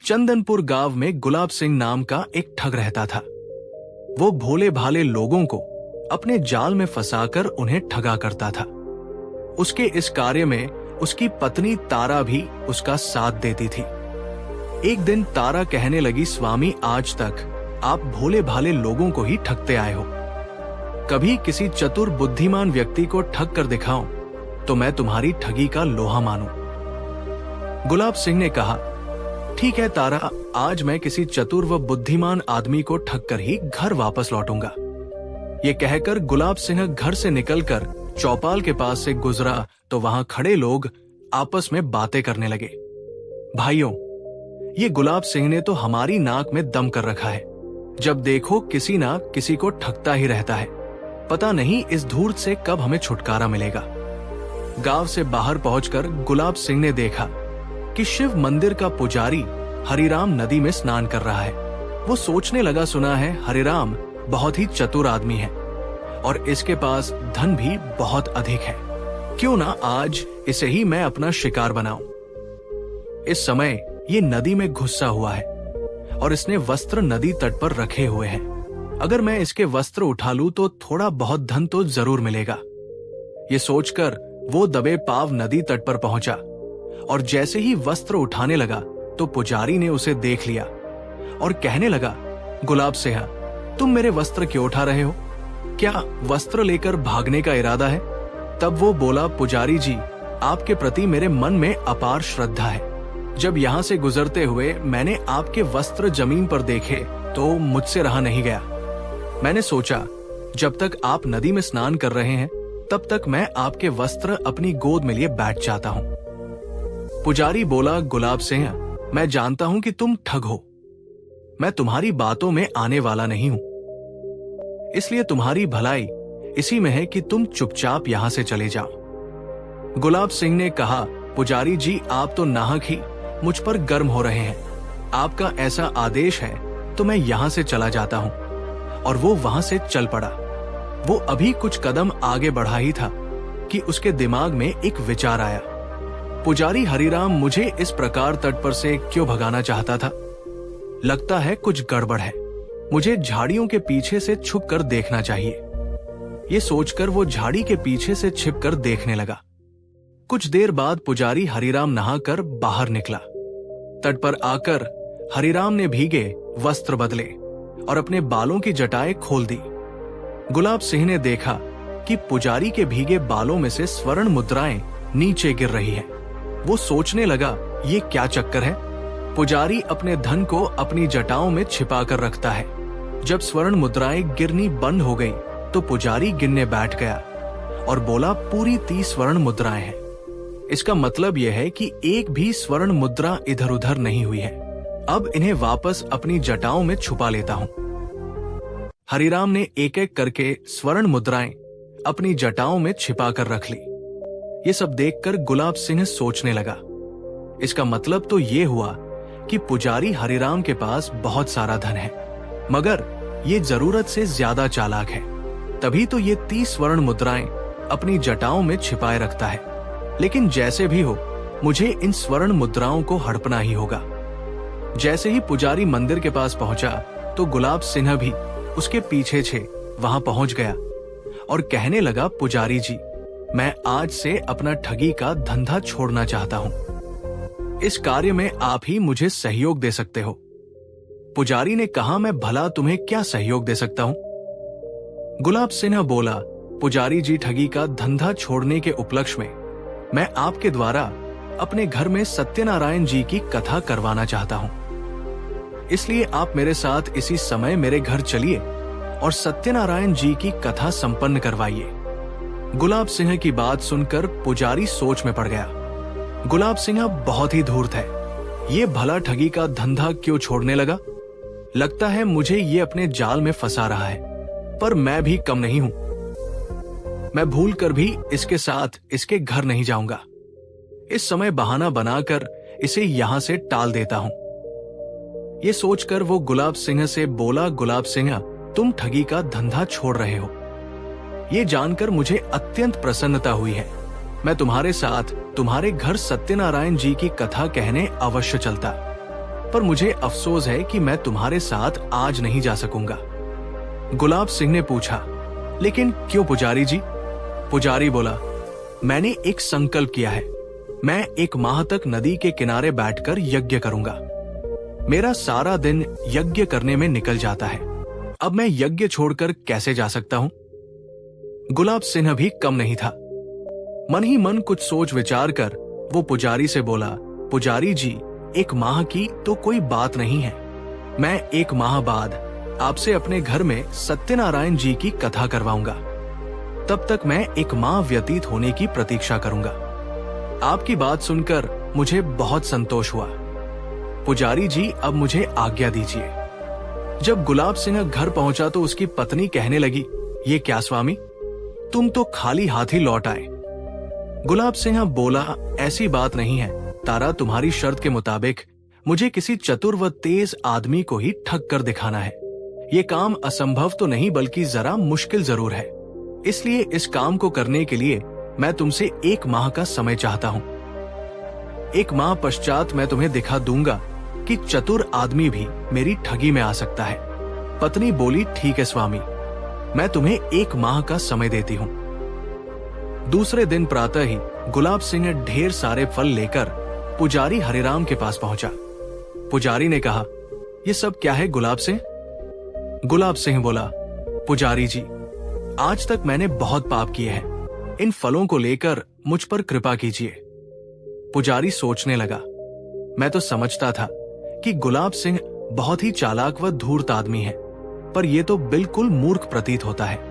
चंदनपुर गांव में गुलाब सिंह नाम का एक ठग रहता था। वो भोले भाले लोगों को अपने जाल में फंसाकर उन्हें ठगा करता था। उसके इस कार्य में उसकी पत्नी तारा भी उसका साथ देती थी। एक दिन तारा कहने लगी, स्वामी, आज तक आप भोले भाले लोगों को ही ठगते आए हो। कभी किसी चतुर बुद्धिमान व्यक्ति को ठग कर दिखाऊं तो मैं तुम्हारी ठगी का लोहा मानूं। गुलाब सिंह ने कहा, ठीक है तारा, आज मैं किसी चतुर व बुद्धिमान आदमी को ठग कर ही घर वापस लौटूंगा। ये कहकर गुलाब सिंह घर से निकलकर चौपाल के पास से गुजरा तो वहां खड़े लोग आपस में बातें करने लगे। भाइयों, ये गुलाब सिंह ने तो हमारी नाक में दम कर रखा है। जब देखो किसी ना किसी को ठगता ही रहता है। पता नहीं इस धूर्त से कब हमें छुटकारा मिलेगा। गांव से बाहर पहुंचकर गुलाब सिंह ने देखा कि शिव मंदिर का पुजारी हरिराम नदी में स्नान कर रहा है। वो सोचने लगा, सुना है हरिराम बहुत ही चतुर आदमी है और इसके पास धन भी बहुत अधिक है। क्यों ना आज इसे ही मैं अपना शिकार बनाऊं। इस समय ये नदी में घुसा हुआ है और इसने वस्त्र नदी तट पर रखे हुए हैं। अगर मैं इसके वस्त्र उठा लूं तो थोड़ा बहुत धन तो जरूर मिलेगा। ये सोचकर वो दबे पाव नदी तट पर पहुंचा और जैसे ही वस्त्र उठाने लगा तो पुजारी ने उसे देख लिया और कहने लगा, गुलाब सिंह, तुम मेरे वस्त्र क्यों उठा रहे हो? क्या वस्त्र लेकर भागने का इरादा है? तब वो बोला, पुजारी जी, आपके प्रति मेरे मन में अपार श्रद्धा है। जब यहाँ से गुजरते हुए मैंने आपके वस्त्र जमीन पर देखे तो मुझसे रहा नहीं गया। मैंने सोचा जब तक आप नदी में स्नान कर रहे हैं तब तक मैं आपके वस्त्र अपनी गोद में लिए बैठ जाता हूँ। पुजारी बोला, गुलाब सिंह, मैं जानता हूं कि तुम ठग हो। मैं तुम्हारी बातों में आने वाला नहीं हूं। इसलिए तुम्हारी भलाई इसी में है कि तुम चुपचाप यहां से चले जाओ। गुलाब सिंह ने कहा, पुजारी जी, आप तो नाहक ही मुझ पर गर्म हो रहे हैं। आपका ऐसा आदेश है तो मैं यहां से चला जाता हूं। और वो वहां से चल पड़ा। वो अभी कुछ कदम आगे बढ़ा ही था कि उसके दिमाग में एक विचार आया। पुजारी हरिराम मुझे इस प्रकार तट पर से क्यों भगाना चाहता था? लगता है कुछ गड़बड़ है। मुझे झाड़ियों के पीछे से छुप कर देखना चाहिए। ये सोचकर वो झाड़ी के पीछे से छिप कर देखने लगा। कुछ देर बाद पुजारी हरिराम नहाकर बाहर निकला। तट पर आकर हरिराम ने भीगे वस्त्र बदले और अपने बालों की जटाएं खोल दी। गुलाब सिंह ने देखा कि पुजारी के भीगे बालों में से स्वर्ण मुद्राएं नीचे गिर रही हैं। वो सोचने लगा, ये क्या चक्कर है? पुजारी अपने धन को अपनी जटाओं में छिपा कर रखता है। जब स्वर्ण मुद्राएं गिरनी बंद हो गई तो पुजारी गिनने बैठ गया और बोला, पूरी 30 स्वर्ण मुद्राएं हैं। इसका मतलब यह है कि एक भी स्वर्ण मुद्रा इधर उधर नहीं हुई है। अब इन्हें वापस अपनी जटाओं में छुपा लेता हूं। हरिराम ने एक एक करके स्वर्ण मुद्राएं अपनी जटाओं में छिपा कर रख ली। ये सब देखकर गुलाब सिंह सोचने लगा, इसका मतलब तो ये हुआ कि पुजारी हरिराम के पास बहुत सारा धन है, मगर ये जरूरत से ज्यादा चालाक है। तभी तो ये 30 स्वर्ण मुद्राएं अपनी जटाओं में छिपाए रखता है। लेकिन जैसे भी हो, मुझे इन स्वर्ण मुद्राओं को हड़पना ही होगा। जैसे ही पुजारी मंदिर के पास पहुंचा तो गुलाब सिंह भी उसके पीछे छे वहां पहुंच गया और कहने लगा, पुजारी जी, मैं आज से अपना ठगी का धंधा छोड़ना चाहता हूं। इस कार्य में आप ही मुझे सहयोग दे सकते हो। पुजारी ने कहा, मैं भला तुम्हें क्या सहयोग दे सकता हूं? गुलाब सिंह बोला, पुजारी जी, ठगी का धंधा छोड़ने के उपलक्ष्य में मैं आपके द्वारा अपने घर में सत्यनारायण जी की कथा करवाना चाहता हूं। इसलिए आप मेरे साथ इसी समय मेरे घर चलिए और सत्यनारायण जी की कथा संपन्न करवाइए। गुलाब सिंह की बात सुनकर पुजारी सोच में पड़ गया। गुलाब सिंह बहुत ही धूर्त है। ये भला ठगी का धंधा क्यों छोड़ने लगा? लगता है मुझे ये अपने जाल में फंसा रहा है, पर मैं भी कम नहीं हूं। मैं भूल कर भी इसके साथ इसके घर नहीं जाऊंगा। इस समय बहाना बनाकर इसे यहां से टाल देता हूं। ये सोचकर वो गुलाब सिंह से बोला, गुलाब सिंह, तुम ठगी का धंधा छोड़ रहे हो। ये जानकर मुझे अत्यंत प्रसन्नता हुई है। मैं तुम्हारे साथ तुम्हारे घर सत्यनारायण जी की कथा कहने अवश्य चलता। पर मुझे अफसोस है कि मैं तुम्हारे साथ आज नहीं जा सकूंगा। गुलाब सिंह ने पूछा, लेकिन क्यों पुजारी जी? पुजारी बोला, मैंने एक संकल्प किया है। मैं 1 माह तक नदी के किनारे बैठकर यज्ञ करूंगा। मेरा सारा दिन यज्ञ करने में निकल जाता है। अब मैं यज्ञ छोड़कर कैसे जा सकता हूं? गुलाब सिंह भी कम नहीं था। मन ही मन कुछ सोच विचार कर वो पुजारी से बोला, पुजारी जी, 1 माह की तो कोई बात नहीं है। मैं 1 माह बाद आपसे अपने घर में सत्यनारायण जी की कथा करवाऊंगा। तब तक मैं 1 माह व्यतीत होने की प्रतीक्षा करूंगा। आपकी बात सुनकर मुझे बहुत संतोष हुआ। पुजारी जी, अब मुझे आज्ञा दीजिए। जब गुलाब सिंह घर पहुंचा तो उसकी पत्नी कहने लगी, ये क्या स्वामी, तुम तो खाली हाथ ही लौट आए। गुलाब सिंह बोला, ऐसी बात नहीं है तारा, तुम्हारी शर्त के मुताबिक मुझे किसी चतुर व तेज आदमी को ही ठग कर दिखाना है। ये काम असंभव तो नहीं बल्कि जरा मुश्किल जरूर है। इसलिए इस काम को करने के लिए मैं तुमसे 1 माह का समय चाहता हूँ। 1 माह पश्चात मैं तुम्हें दिखा दूंगा कि चतुर आदमी भी मेरी ठगी में आ सकता है। पत्नी बोली, ठीक है स्वामी, मैं तुम्हें 1 माह का समय देती हूँ। दूसरे दिन प्रातः ही गुलाब सिंह ढेर सारे फल लेकर पुजारी हरिराम के पास पहुंचा। पुजारी ने कहा, ये सब क्या है गुलाब सिंह? गुलाब सिंह बोला, पुजारी जी, आज तक मैंने बहुत पाप किए हैं। इन फलों को लेकर मुझ पर कृपा कीजिए। पुजारी सोचने लगा, मैं तो समझता था कि गुलाब सिंह बहुत ही चालाक व धूर्त आदमी है, पर यह तो बिल्कुल मूर्ख प्रतीत होता है।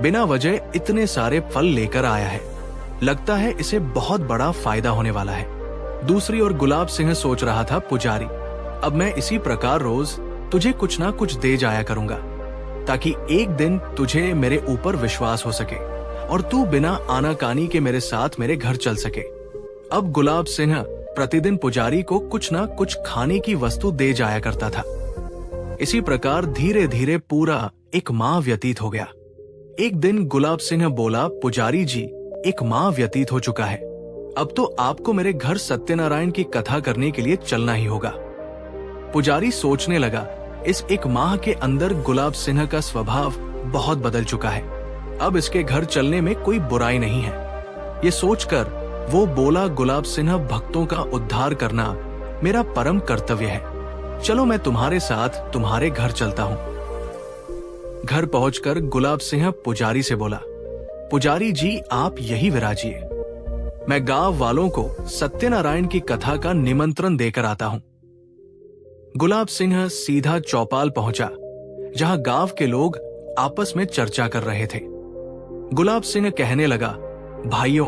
बिना वजह इतने सारे फल लेकर आया है। लगता है इसे बहुत बड़ा फायदा होने वाला है। दूसरी ओर गुलाब सिंह सोच रहा था, पुजारी, अब मैं इसी प्रकार रोज तुझे कुछ ना कुछ दे जाया करूंगा, ताकि एक दिन तुझे मेरे ऊपर विश्वास हो सके और तू बिना आनाकानी के मेरे साथ मेरे घर चल सके। अब गुलाब सिंह प्रतिदिन पुजारी को कुछ ना कुछ खाने की वस्तु दे जाया करता था। इसी प्रकार धीरे धीरे पूरा 1 माह व्यतीत हो गया। एक दिन गुलाब सिंह बोला, पुजारी जी, 1 माह व्यतीत हो चुका है। अब तो आपको मेरे घर सत्यनारायण की कथा करने के लिए चलना ही होगा। पुजारी सोचने लगा, इस 1 माह के अंदर गुलाब सिंह का स्वभाव बहुत बदल चुका है। अब इसके घर चलने में कोई बुराई नहीं है। ये सोचकर वो बोला, गुलाब सिंह, भक्तों का उद्धार करना मेरा परम कर्तव्य है। चलो मैं तुम्हारे साथ तुम्हारे घर चलता हूँ। घर पहुंचकर गुलाब सिंह पुजारी से बोला, पुजारी जी, आप यही विराजिए। मैं गांव वालों को सत्यनारायण की कथा का निमंत्रण देकर आता हूं। गुलाब सिंह सीधा चौपाल पहुंचा, जहां गांव के लोग आपस में चर्चा कर रहे थे। गुलाब सिंह कहने लगा, भाइयों,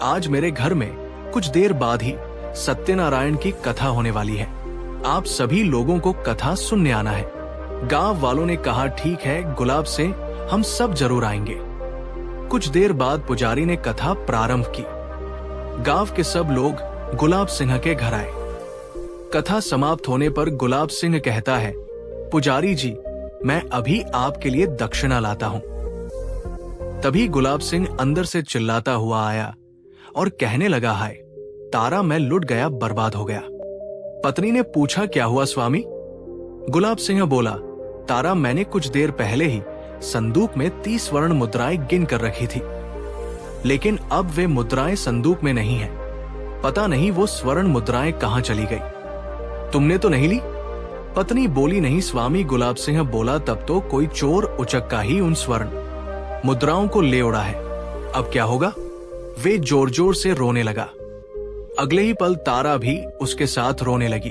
आज मेरे घर में कुछ देर बाद ही सत्यनारायण की कथा होने वाली है। आप सभी लोगों को कथा सुनने आना है। गांव वालों ने कहा, ठीक है गुलाब सिंह, हम सब जरूर आएंगे। कुछ देर बाद पुजारी ने कथा प्रारंभ की। गांव के सब लोग गुलाब सिंह के घर आए। कथा समाप्त होने पर गुलाब सिंह कहता है, पुजारी जी, मैं अभी आपके लिए दक्षिणा लाता हूं। तभी गुलाब सिंह अंदर से चिल्लाता हुआ आया और कहने लगा, हाय तारा, मैं लुट गया, बर्बाद हो गया। पत्नी ने पूछा, क्या हुआ स्वामी? गुलाब सिंह बोला, तारा, मैंने कुछ देर पहले ही संदूक में 30 स्वर्ण मुद्राएं गिन कर रखी थी, लेकिन अब वे मुद्राएं संदूक में नहीं है। पता नहीं वो स्वर्ण मुद्राएं कहां चली गई। तुमने तो नहीं ली? पत्नी बोली, नहीं स्वामी। गुलाब सिंह बोला, तब तो कोई चोर उचक्का ही उन स्वर्ण मुद्राओं को ले उड़ा है। अब क्या होगा? वे जोर जोर से रोने लगा। अगले ही पल तारा भी उसके साथ रोने लगी।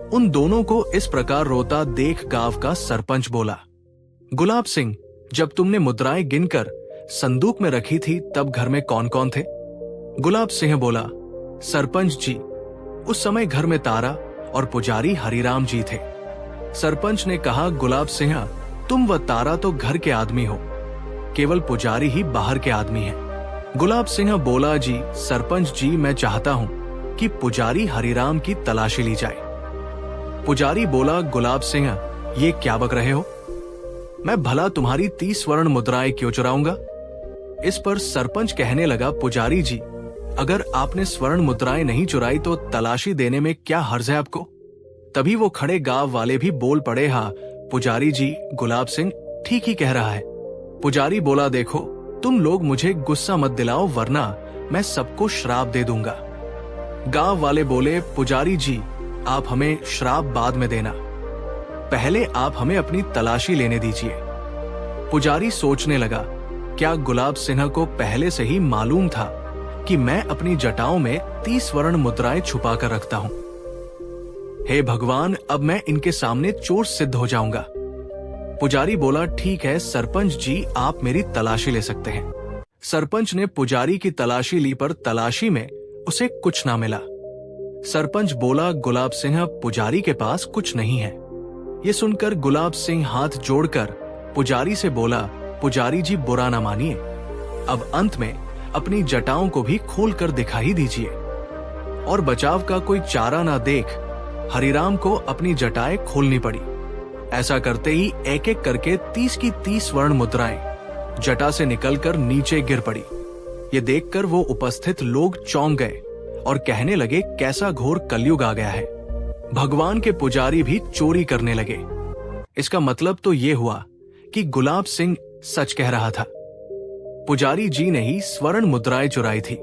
उन दोनों को इस प्रकार रोता देख गांव का सरपंच बोला, गुलाब सिंह, जब तुमने मुद्राएं गिनकर संदूक में रखी थी तब घर में कौन कौन थे? गुलाब सिंह बोला, सरपंच जी, उस समय घर में तारा और पुजारी हरिराम जी थे। सरपंच ने कहा, गुलाब सिंह, तुम व तारा तो घर के आदमी हो, केवल पुजारी ही बाहर के आदमी हैं। गुलाब सिंह बोला, जी सरपंच जी, मैं चाहता हूं कि पुजारी हरिराम की तलाशी ली जाए। पुजारी बोला, गुलाब सिंह, ये क्या बक रहे हो? मैं भला तुम्हारी 30 स्वर्ण मुद्राएं क्यों चुराऊंगा? इस पर सरपंच कहने लगा, पुजारी जी, अगर आपने स्वर्ण मुद्राएं नहीं चुराई तो तलाशी देने में क्या हर्ज है आपको? तभी वो खड़े गांव वाले भी बोल पड़े, हाँ पुजारी जी, गुलाब सिंह ठीक ही कह रहा है। पुजारी बोला, देखो तुम लोग मुझे गुस्सा मत दिलाओ वरना मैं सबको श्राप दे दूंगा। गांव वाले बोले, पुजारी जी आप हमें श्राप बाद में देना, पहले आप हमें अपनी तलाशी लेने दीजिए। पुजारी सोचने लगा, क्या गुलाब सिंह को पहले से ही मालूम था कि मैं अपनी जटाओं में 30 स्वर्ण मुद्राएं छुपा कर रखता हूं। हे भगवान, अब मैं इनके सामने चोर सिद्ध हो जाऊंगा। पुजारी बोला, ठीक है सरपंच जी, आप मेरी तलाशी ले सकते हैं। सरपंच ने पुजारी की तलाशी ली, पर तलाशी में उसे कुछ ना मिला। सरपंच बोला, गुलाब सिंह पुजारी के पास कुछ नहीं है। ये सुनकर गुलाब सिंह हाथ जोड़कर पुजारी से बोला, पुजारी जी बुरा ना मानिए, अब अंत में अपनी जटाओं को भी खोल कर दिखा ही दीजिए। और बचाव का कोई चारा ना देख हरिराम को अपनी जटाएं खोलनी पड़ी। ऐसा करते ही एक एक करके 30 की 30 स्वर्ण मुद्राएं जटा से निकलकर नीचे गिर पड़ी। ये देखकर वो उपस्थित लोग चौंक गए और कहने लगे, कैसा घोर कलयुग आ गया है। भगवान के पुजारी भी चोरी करने लगे। इसका मतलब तो ये हुआ कि गुलाब सिंह सच कह रहा था। पुजारी जी ने ही स्वर्ण मुद्राएं चुराई थी।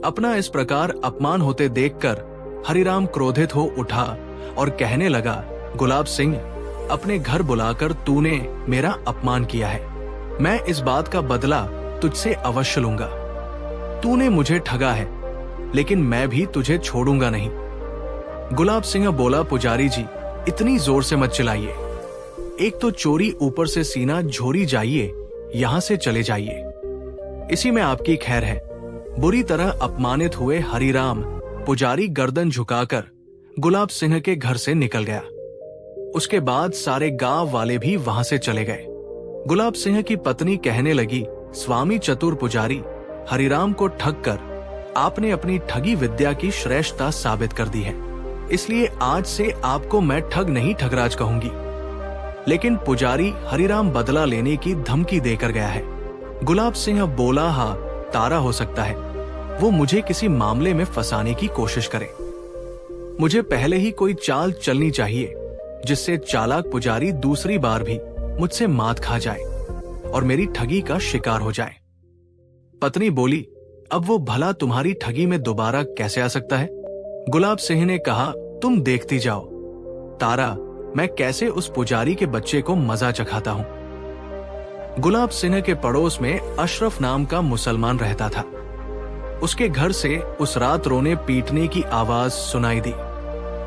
अपना इस प्रकार अपमान होते देखकर हरिराम क्रोधित हो उठा और कहने लगा, गुलाब सिंह अपने घर बुलाकर तूने मेरा अपमान किया है। मैं इस बात का बदला तुझसे अवश्य लूंगा। तूने मुझे ठगा है, लेकिन मैं भी तुझे छोड़ूंगा नहीं। गुलाब सिंह बोला, पुजारी जी इतनी जोर से मत चिल्लाइए, एक तो चोरी ऊपर से सीना झोरी जाइए, यहां से चले जाइए, इसी में आपकी खैर है। बुरी तरह अपमानित हुए हरिराम पुजारी गर्दन झुकाकर गुलाब सिंह के घर से निकल गया। उसके बाद सारे गांव वाले भी वहां से चले गए। गुलाब सिंह की पत्नी कहने लगी, स्वामी चतुर पुजारी, हरिराम को ठग कर आपने अपनी ठगी विद्या की श्रेष्ठता साबित कर दी है, इसलिए आज से आपको मैं ठग नहीं ठगराज कहूंगी। लेकिन पुजारी हरिराम बदला लेने की धमकी देकर गया है। गुलाब सिंह बोला, हाँ तारा हो सकता है वो मुझे किसी मामले में फंसाने की कोशिश करे। मुझे पहले ही कोई चाल चलनी चाहिए जिससे चालाक पुजारी दूसरी बार भी मुझसे मात खा जाए और मेरी ठगी का शिकार हो जाए। पत्नी बोली, अब वो भला तुम्हारी ठगी में दोबारा कैसे आ सकता है? गुलाब सिंह ने कहा, तुम देखती जाओ तारा, मैं कैसे उस पुजारी के बच्चे को मजा चखाता हूं। गुलाब सिंह के पड़ोस में अशरफ नाम का मुसलमान रहता था। उसके घर से उस रात रोने पीटने की आवाज सुनाई दी।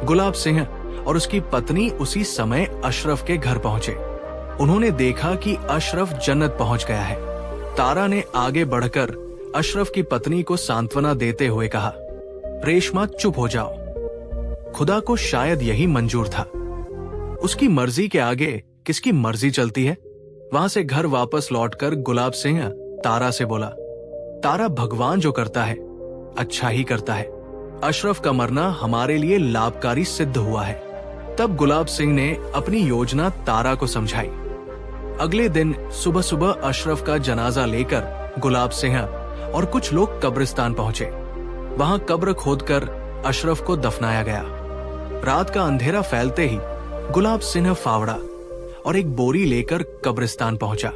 गुलाब सिंह और उसकी पत्नी उसी समय अशरफ के घर पहुंचे। उन्होंने देखा कि अशरफ जन्नत पहुंच गया है। तारा ने आगे बढ़कर अशरफ की पत्नी को सांत्वना देते हुए कहा, रेशमा चुप हो जाओ, खुदा को शायद यही मंजूर था। उसकी मर्जी के आगे किसकी मर्जी चलती है। वहां से घर वापस लौटकर गुलाब सिंह तारा से बोला, तारा भगवान जो करता है अच्छा ही करता है। अशरफ का मरना हमारे लिए लाभकारी सिद्ध हुआ है। तब गुलाब सिंह ने अपनी योजना तारा को समझाई। अगले दिन सुबह सुबह अशरफ का जनाजा लेकर गुलाब सिंह और कुछ लोग कब्रिस्तान पहुंचे। वहां कब्र खोदकर अशरफ को दफनाया गया। रात का अंधेरा फैलते ही गुलाब सिंह फावड़ा और एक बोरी लेकर कब्रिस्तान पहुंचा।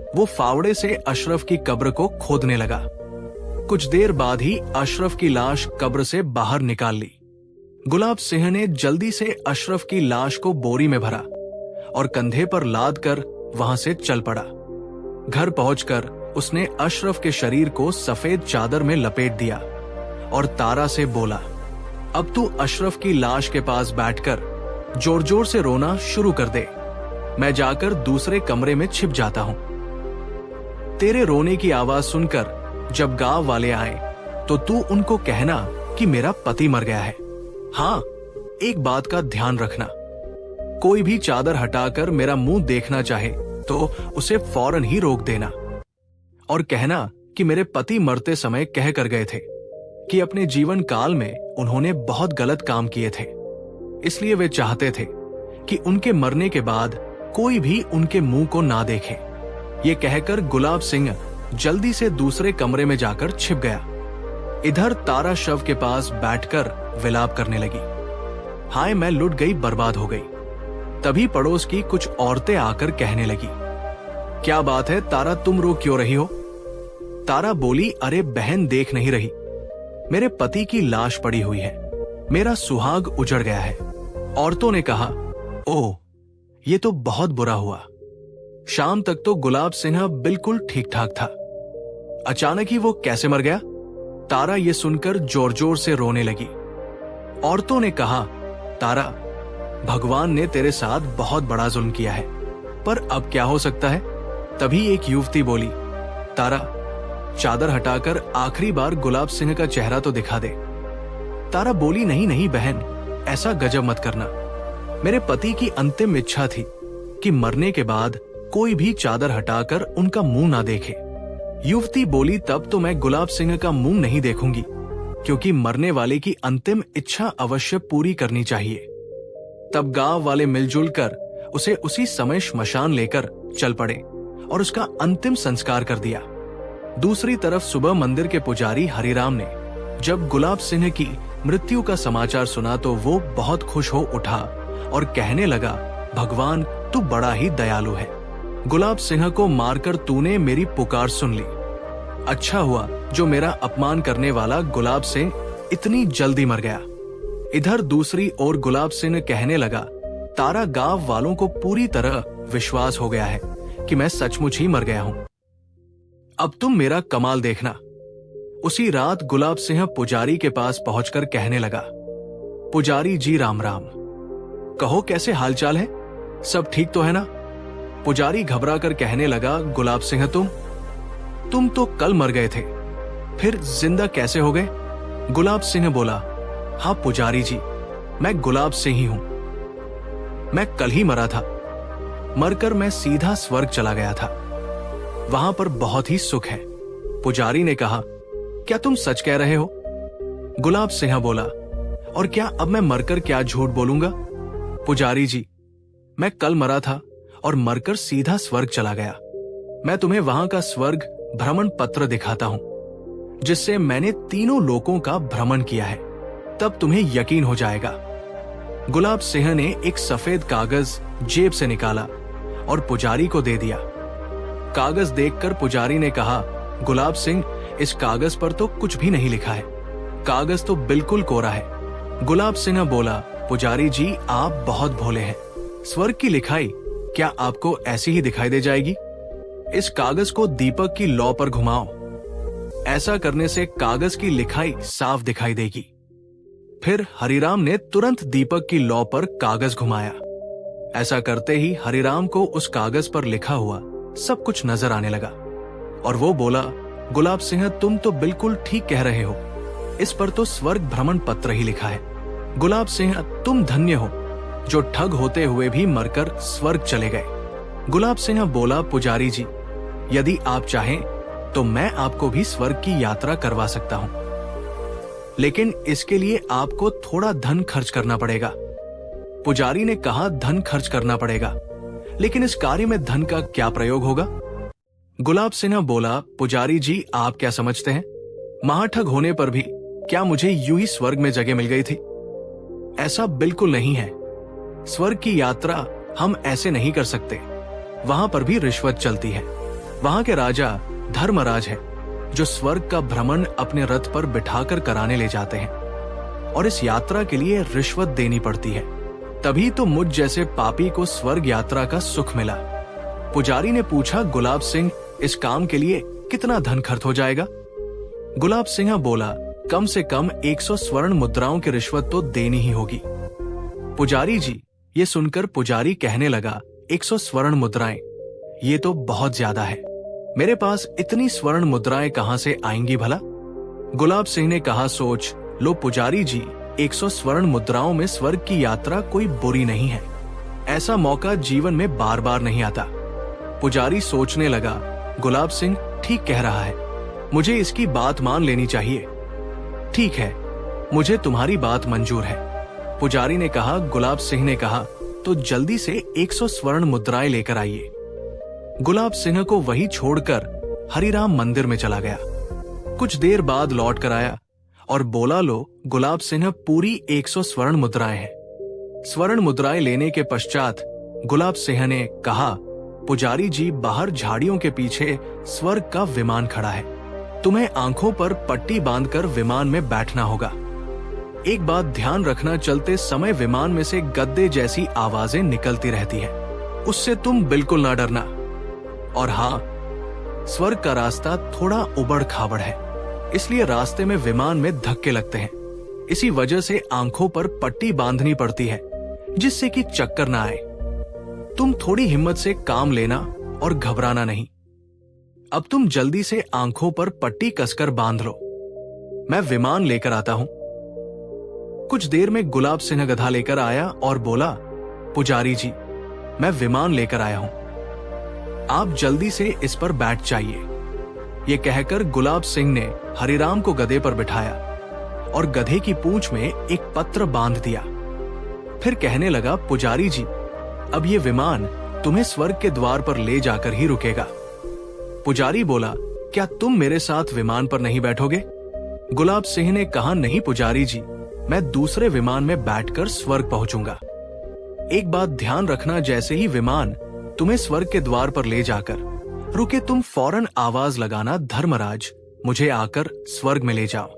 वो फावड़े से अशरफ की कब्र को खोदने लगा। कुछ देर बाद ही अशरफ की लाश कब्र से बाहर निकाल ली। गुलाब सिंह ने जल्दी से अशरफ की लाश को बोरी में भरा और कंधे पर लाद कर वहां से चल पड़ा। घर पहुंचकर उसने अशरफ के शरीर को सफेद चादर में लपेट दिया और तारा से बोला, अब तू अशरफ की लाश के पास बैठकर जोर जोर से रोना शुरू कर दे। मैं जाकर दूसरे कमरे में छिप जाता हूं। तेरे रोने की आवाज सुनकर जब गांव वाले आए तो तू उनको कहना कि मेरा पति मर गया है। हाँ, एक बात का ध्यान रखना, कोई भी चादर हटाकर मेरा मुंह देखना चाहे तो उसे फौरन ही रोक देना और कहना कि मेरे पति मरते समय कह कर गए थे कि अपने जीवन काल में उन्होंने बहुत गलत काम किए थे, इसलिए वे चाहते थे कि उनके मरने के बाद कोई भी उनके मुंह को ना देखे। ये कहकर गुलाब सिंह जल्दी से दूसरे कमरे में जाकर छिप गया। इधर तारा शव के पास बैठकर विलाप करने लगी। हाय मैं लुट गई, बर्बाद हो गई। तभी पड़ोस की कुछ औरतें आकर कहने लगी, क्या बात है तारा, तुम रो क्यों रही हो? तारा बोली, अरे बहन देख नहीं रही, मेरे पति की लाश पड़ी हुई है, मेरा सुहाग उजड़ गया है। औरतों ने कहा, ओह ये तो बहुत बुरा हुआ। शाम तक तो गुलाब सिंह बिल्कुल ठीक ठाक था, अचानक ही वो कैसे मर गया? तारा ये सुनकर जोर जोर से रोने लगी। औरतों ने कहा, तारा भगवान ने तेरे साथ बहुत बड़ा जुल्म किया है, पर अब क्या हो सकता है? तभी एक युवती बोली, तारा चादर हटाकर आखिरी बार गुलाब सिंह का चेहरा तो दिखा दे। तारा बोली, नहीं नहीं बहन, ऐसा गजब मत करना, मेरे पति की अंतिम इच्छा थी कि मरने के बाद कोई भी चादर हटाकर उनका मुंह ना देखे। युवती बोली, तब तो मैं गुलाब सिंह का मुंह नहीं देखूंगी, क्योंकि मरने वाले की अंतिम इच्छा अवश्य पूरी करनी चाहिए। तब गांव वाले मिलजुल कर उसे उसी समय श्मशान लेकर चल पड़े और उसका अंतिम संस्कार कर दिया। दूसरी तरफ सुबह मंदिर के पुजारी हरिराम ने जब गुलाब सिंह की मृत्यु का समाचार सुना तो वो बहुत खुश हो उठा और कहने लगा, भगवान तू बड़ा ही दयालु है, गुलाब सिंह को मारकर तूने मेरी पुकार सुन ली। अच्छा हुआ जो मेरा अपमान करने वाला गुलाब सिंह इतनी जल्दी मर गया। इधर दूसरी ओर गुलाब सिंह कहने लगा, तारा गांव वालों को पूरी तरह विश्वास हो गया है कि मैं सचमुच ही मर गया हूं, अब तुम मेरा कमाल देखना। उसी रात गुलाब सिंह पुजारी के पास पहुंचकर कहने लगा, पुजारी जी राम राम, कहो कैसे हालचाल है, सब ठीक तो है ना? पुजारी घबरा कर कहने लगा, गुलाब सिंह तुम तो कल मर गए थे, फिर जिंदा कैसे हो गए? गुलाब सिंह बोला, हाँ पुजारी जी, मैं गुलाब सिंह ही हूं, मैं कल ही मरा था, मरकर मैं सीधा स्वर्ग चला गया था, वहां पर बहुत ही सुख है। पुजारी ने कहा, क्या तुम सच कह रहे हो? गुलाब सिंह बोला, और क्या अब मैं मरकर क्या झूठ बोलूंगा? पुजारी जी, मैं कल मरा था और मरकर सीधा स्वर्ग चला गया, मैं तुम्हें वहां का स्वर्ग भ्रमण पत्र दिखाता हूं, जिससे मैंने तीनों लोकों का भ्रमण किया है, तब तुम्हें यकीन हो जाएगा। गुलाब सिंह ने एक सफेद कागज जेब से निकाला और पुजारी को दे दिया। कागज देखकर पुजारी ने कहा, गुलाब सिंह, इस कागज पर तो कुछ भी नहीं लिखा है, कागज तो बिल्कुल कोरा है। गुलाब सिंह बोला, पुजारी जी आप बहुत भोले हैं, स्वर्ग की लिखाई क्या आपको ऐसी ही दिखाई दे जाएगी? इस कागज को दीपक की लौ पर घुमाओ, ऐसा करने से कागज की लिखाई साफ दिखाई देगी। फिर हरिराम ने तुरंत दीपक की लौ पर कागज घुमाया। ऐसा करते ही हरिराम को उस कागज पर लिखा हुआ सब कुछ नजर आने लगा और वो बोला, गुलाब सिंह तुम तो बिल्कुल ठीक कह रहे हो, इस पर तो स्वर्ग भ्रमण पत्र ही लिखा है। गुलाब सिंह तुम धन्य हो जो ठग होते हुए भी मरकर स्वर्ग चले गए। गुलाब सिंह बोला, पुजारी जी, यदि आप चाहें तो मैं आपको भी स्वर्ग की यात्रा करवा सकता हूं, लेकिन इसके लिए आपको थोड़ा धन खर्च करना पड़ेगा। पुजारी ने कहा, धन खर्च करना पड़ेगा, लेकिन इस कार्य में धन का क्या प्रयोग होगा? गुलाब सिंह बोला, पुजारी जी आप क्या समझते हैं, महाठग होने पर भी क्या मुझे यूं ही स्वर्ग में जगह मिल गई थी? ऐसा बिल्कुल नहीं है, स्वर्ग की यात्रा हम ऐसे नहीं कर सकते, वहां पर भी रिश्वत चलती है। वहां के राजा धर्मराज है जो स्वर्ग का भ्रमण अपने रथ पर बिठाकर कराने ले जाते हैं और इस यात्रा के लिए रिश्वत देनी पड़ती है, तभी तो मुझ जैसे पापी को स्वर्ग यात्रा का सुख मिला। पुजारी ने पूछा, गुलाब सिंह इस काम के लिए कितना धन खर्च हो जाएगा? गुलाब सिंह बोला, कम से कम 100 स्वर्ण मुद्राओं की रिश्वत तो देनी ही होगी। पुजारी जी, ये सुनकर पुजारी कहने लगा, 100 स्वर्ण मुद्राएं, ये तो बहुत ज्यादा है, मेरे पास इतनी स्वर्ण मुद्राएं कहां से आएंगी भला? गुलाब सिंह ने कहा, सोच लो पुजारी जी, 100 स्वर्ण मुद्राओं में स्वर्ग की यात्रा कोई बुरी नहीं है, ऐसा मौका जीवन में बार बार नहीं आता। पुजारी सोचने लगा, गुलाब सिंह ठीक कह रहा है, मुझे इसकी बात मान लेनी चाहिए। ठीक है, मुझे तुम्हारी बात मंजूर है। पुजारी ने कहा। गुलाब सिंह ने कहा, तो जल्दी से 100 स्वर्ण मुद्राएं लेकर आइए। गुलाब सिंह को वही छोड़कर हरिराम मंदिर में चला गया। कुछ देर बाद लौट कर आया और बोला, लो गुलाब सिंह, पूरी 100 स्वर्ण मुद्राएं हैं, स्वर्ण मुद्राएं लेने के पश्चात गुलाब सिंह ने कहा, पुजारी जी, बाहर झाड़ियों के पीछे स्वर्ग का विमान खड़ा है। तुम्हें आंखों पर पट्टी बांधकर विमान में बैठना होगा। एक बात ध्यान रखना, चलते समय विमान में से गद्दे जैसी आवाजें निकलती रहती है, उससे तुम बिल्कुल ना डरना। और हाँ, स्वर्ग का रास्ता थोड़ा उबड़ खाबड़ है, इसलिए रास्ते में विमान में धक्के लगते हैं। इसी वजह से आंखों पर पट्टी बांधनी पड़ती है, जिससे कि चक्कर ना आए। तुम थोड़ी हिम्मत से काम लेना और घबराना नहीं। अब तुम जल्दी से आंखों पर पट्टी कसकर बांध लो, मैं विमान लेकर आता हूं। कुछ देर में गुलाब सिंह गधा लेकर आया और बोला, पुजारी जी, मैं विमान लेकर आया हूं, आप जल्दी से इस पर बैठ जाइए। ये कहकर गुलाब सिंह ने हरिराम को गधे पर बिठाया और गधे की पूंछ में एक पत्र बांध दिया। फिर कहने लगा, पुजारी जी, अब ये विमान तुम्हें स्वर्ग के द्वार पर ले जाकर ही रुकेगा। पुजारी बोला, क्या तुम मेरे साथ विमान पर नहीं बैठोगे? गुलाब सिंह ने कहा, नहीं पुजारी जी, मैं दूसरे विमान में बैठकर स्वर्ग पहुंचूंगा। एक बात ध्यान रखना, जैसे ही विमान तुम्हें स्वर्ग के द्वार पर ले जाकर रुके, तुम फौरन आवाज लगाना, धर्मराज, मुझे आकर स्वर्ग में ले जाओ।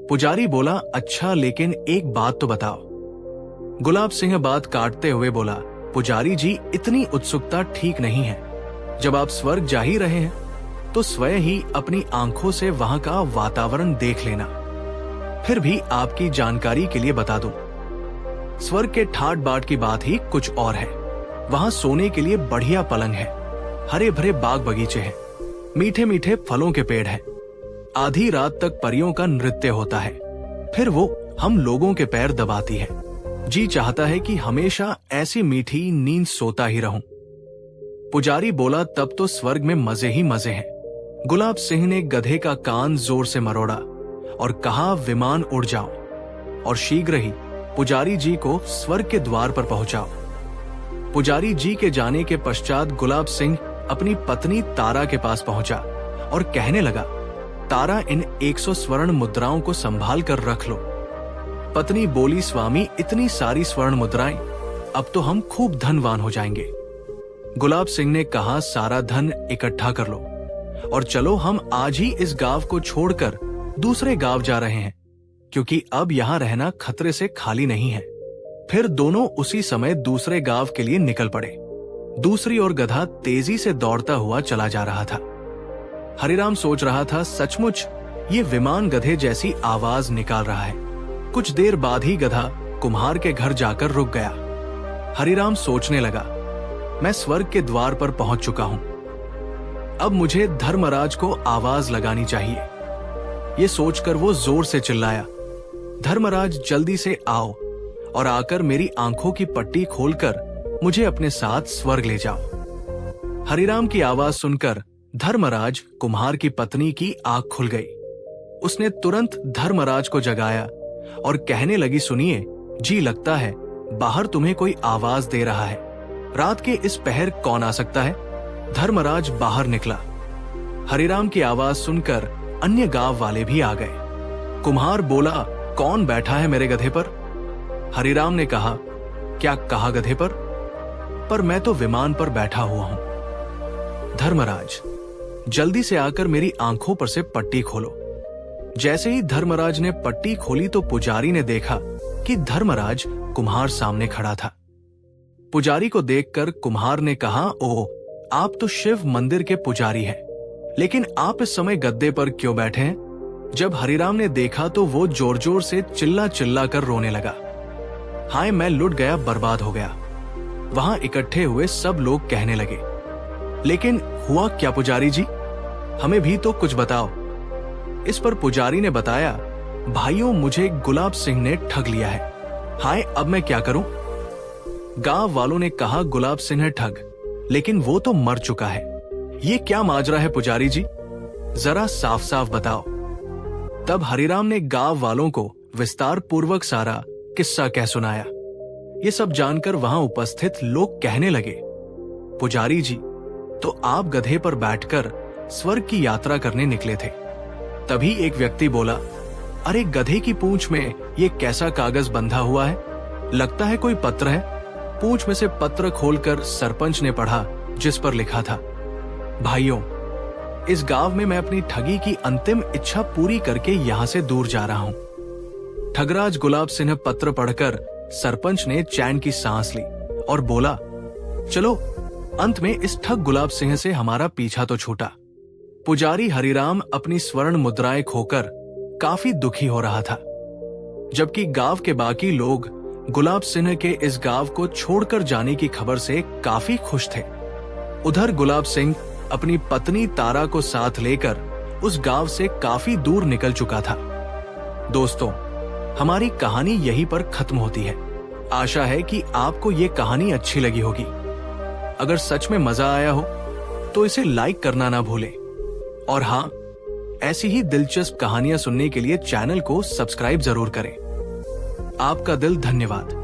पुजारी बोला, अच्छा, लेकिन एक बात तो बताओ। गुलाब सिंह बात काटते हुए बोला, पुजारी जी, इतनी उत्सुकता ठीक नहीं है। जब आप स्वर्ग जा ही रहे हैं तो स्वयं ही अपनी आंखों से वहां का वातावरण देख लेना। फिर भी आपकी जानकारी के लिए बता दूं, स्वर्ग के ठाट बाट की बात ही कुछ और है। वहां सोने के लिए बढ़िया पलंग है, हरे भरे बाग बगीचे हैं, मीठे मीठे फलों के पेड़ हैं। आधी रात तक परियों का नृत्य होता है, फिर वो हम लोगों के पैर दबाती है। जी चाहता है कि हमेशा ऐसी मीठी नींद सोता ही रहूं। पुजारी बोला, तब तो स्वर्ग में मजे ही मजे हैं। गुलाब सिंह ने गधे का कान जोर से मरोड़ा और कहा, विमान उड़ जाओ और शीघ्र ही पुजारी जी को स्वर्ग के द्वार पर पहुंचाओ। पुजारी जी के जाने के पश्चात गुलाब सिंह अपनी पत्नी तारा के पास पहुंचा और कहने लगा, तारा, इन 100 स्वर्ण मुद्राओं को संभाल कर रख लो। पत्नी बोली, स्वामी, इतनी सारी स्वर्ण मुद्राएं, अब तो हम खूब धनवान हो जाएंगे। गुलाब सिंह ने कहा, सारा धन इकट्ठा कर लो और चलो, हम आज ही इस गांव को छोड़कर दूसरे गांव जा रहे हैं, क्योंकि अब यहाँ रहना खतरे से खाली नहीं है। फिर दोनों उसी समय दूसरे गांव के लिए निकल पड़े। दूसरी ओर गधा तेजी से दौड़ता हुआ चला जा रहा था। हरिराम सोच रहा था, सचमुच ये विमान गधे जैसी आवाज निकाल रहा है। कुछ देर बाद ही गधा कुम्हार के घर जाकर रुक गया। हरिराम सोचने लगा, मैं स्वर्ग के द्वार पर पहुंच चुका हूं, अब मुझे धर्मराज को आवाज लगानी चाहिए। ये सोचकर वो जोर से चिल्लाया, धर्मराज, जल्दी से आओ और आकर मेरी आंखों की पट्टी खोलकर मुझे अपने साथ स्वर्ग ले जाओ। हरिराम की आवाज सुनकर धर्मराज कुम्हार की पत्नी की आंख खुल गई। उसने तुरंत धर्मराज को जगाया और कहने लगी, सुनिए जी, लगता है बाहर तुम्हें कोई आवाज दे रहा है। रात के इस पहर कौन आ सकता है? धर्मराज बाहर निकला। हरिराम की आवाज सुनकर अन्य गांव वाले भी आ गए। कुम्हार बोला, कौन बैठा है मेरे गधे पर? हरिराम ने कहा, क्या कहा गधे पर? पर मैं तो विमान पर बैठा हुआ हूं। धर्मराज, जल्दी से आकर मेरी आंखों पर से पट्टी खोलो। जैसे ही धर्मराज ने पट्टी खोली तो पुजारी ने देखा कि धर्मराज कुम्हार सामने खड़ा था। पुजारी को देखकर कुम्हार ने कहा, ओह, आप तो शिव मंदिर के पुजारी हैं, लेकिन आप इस समय गद्दे पर क्यों बैठे हैं? जब हरिराम ने देखा तो वो जोर जोर से चिल्ला चिल्ला कर रोने लगा। हाय, मैं लुट गया, बर्बाद हो गया। वहां इकट्ठे हुए सब लोग कहने लगे, लेकिन हुआ क्या पुजारी जी? हमें भी तो कुछ बताओ। इस पर पुजारी ने बताया, भाइयों, मुझे गुलाब सिंह ने ठग लिया है। हाय, अब मैं क्या करूं? गांव वालों ने कहा, गुलाब सिंह है ठग, लेकिन वो तो मर चुका है। ये क्या माजरा है पुजारी जी? जरा साफ साफ बताओ। तब हरिराम ने गांव वालों को विस्तार पूर्वक सारा किस्सा कह सुनाया। ये सब जानकर वहां उपस्थित लोग कहने लगे, पुजारी जी, तो आप गधे पर बैठकर स्वर्ग की यात्रा करने निकले थे। तभी एक व्यक्ति बोला, अरे गधे की पूंछ में ये कैसा कागज बंधा हुआ है? लगता है कोई पत्र है। पूंछ में से पत्र खोलकर सरपंच ने पढ़ा, जिस पर लिखा था, भाइयों, इस गांव में मैं अपनी ठगी की अंतिम इच्छा पूरी करके यहां से दूर जा रहा हूं। ठगराज गुलाब सिंह पत्र पढ़कर सरपंच ने चैन की सांस ली और बोला, चलो, अंत में इस ठग गुलाब सिंह से हमारा पीछा तो छूटा। पुजारी हरिराम अपनी स्वर्ण मुद्राएं खोकर काफी दुखी हो रहा था, जबकि गांव के बाकी लोग गुलाब सिंह के इस गांव को छोड़कर जाने की खबर से काफी खुश थे। उधर गुलाब सिंह अपनी पत्नी तारा को साथ लेकर उस गांव से काफी दूर निकल चुका था। दोस्तों, हमारी कहानी यहीं पर खत्म होती है। आशा है कि आपको ये कहानी अच्छी लगी होगी। अगर सच में मजा आया हो तो इसे लाइक करना ना भूलें। और हाँ, ऐसी ही दिलचस्प कहानियां सुनने के लिए चैनल को सब्सक्राइब जरूर करें। आपका दिल धन्यवाद।